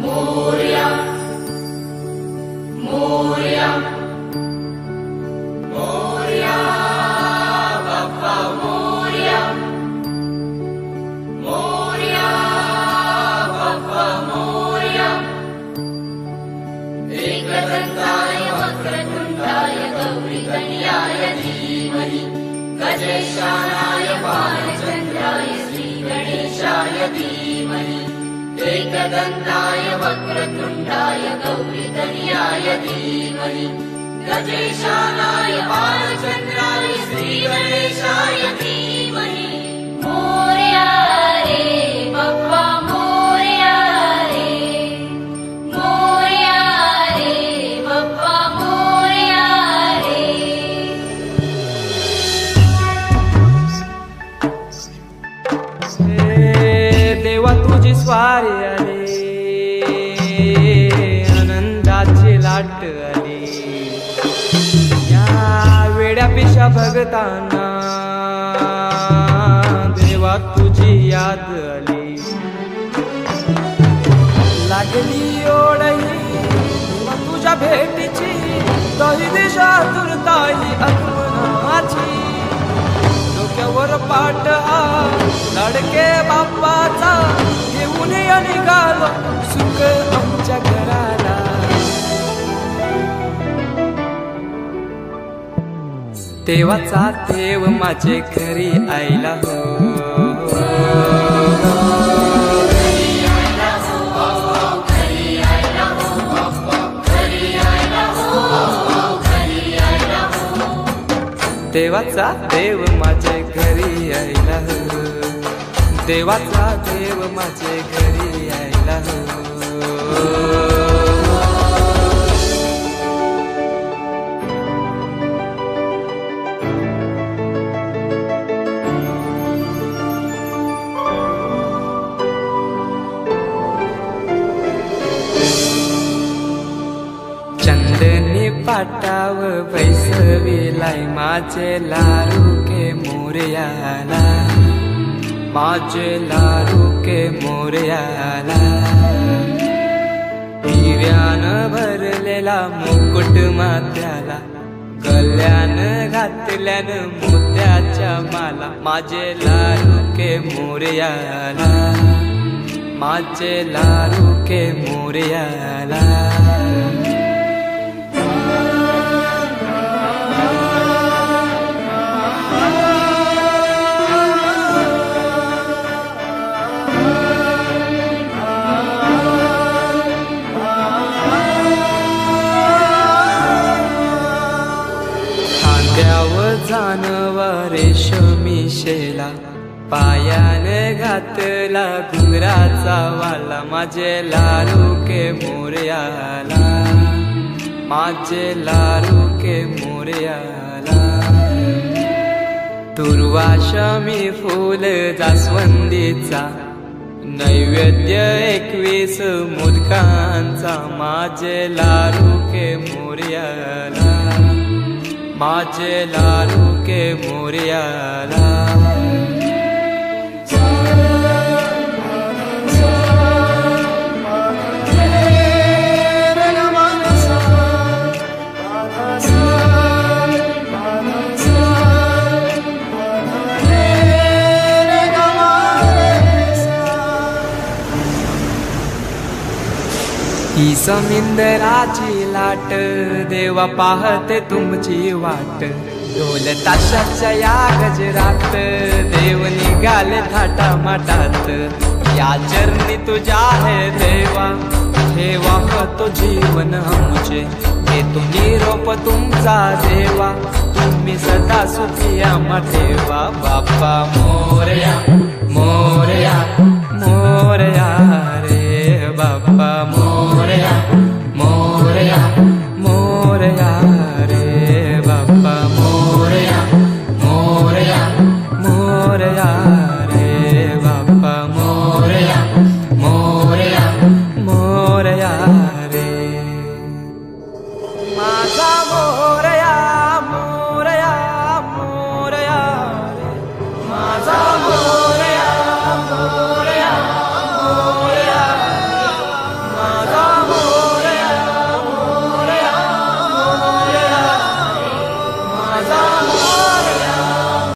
मोरया मोरया मोरया बाप्पा मोरया मोरया बाप्पा मोरया एकदंताय वक्रतुंडाय गौरीकन्याय धीमहि गजेशानाय बालचन्द्राय श्रीगणेशाय धीमहि एकदंताय वक्रतुंडाय गौरीकन्याय धीमहि गजेशानाय बालचन्द्राय श्रीगणेशाय धीमहि मोरया रे बाप्पा मोरया रे मोरया रे बाप्पा मोरया रे देवा तुझी स्वारी आली आनंदाची लाट आली या वेड्या पिशा भगतांना देवा तुझी याद आली लागली ओढही तुझ्या भेटीची दही दिशा तुरताई आगमनाची डोक्यावर पाट लडके बाप्पाचा घेऊन निघालो सुख आमच्या घराला देवाचा देव माझे घरी आयला हो देवाचा देव माझे घरी आयला हो देवाचा देव माझे घरी आयला हो चंदनी पाटाव बैसविलाय माझे लारू के मोरयाला माझे लारू के मोरयाला हिऱ्यान भरलेला मुकुट माथ्याला गल्यान घातल्यान मोत्याच्या माला माझे लारू के मोरयाला माझे लारू के मोरयाला जानवा रेशमी शेला पायाने घातला घुंगराचा वाला माझे लारू के मोरयाला माझे लारू के मोरयाला दुर्वाशमी फूल जास्वंदीचा नैवेद्य 21 मोदकांचा माझे लारू के मोरयाला माझे लारू के मोरयाला ही समिंदराची लाट देवा पाहते तुमची वाट ढोल ताशाच्या या गजरात देव निघाले थाटा माटात या चरणी तुझ्या है देवा ठेवा तो जीवन आमचे घेतो निरोप तुमचा देवा तुम्ही सदा सुखी आम्हा ठेवा बाप्पा मोरया मोरया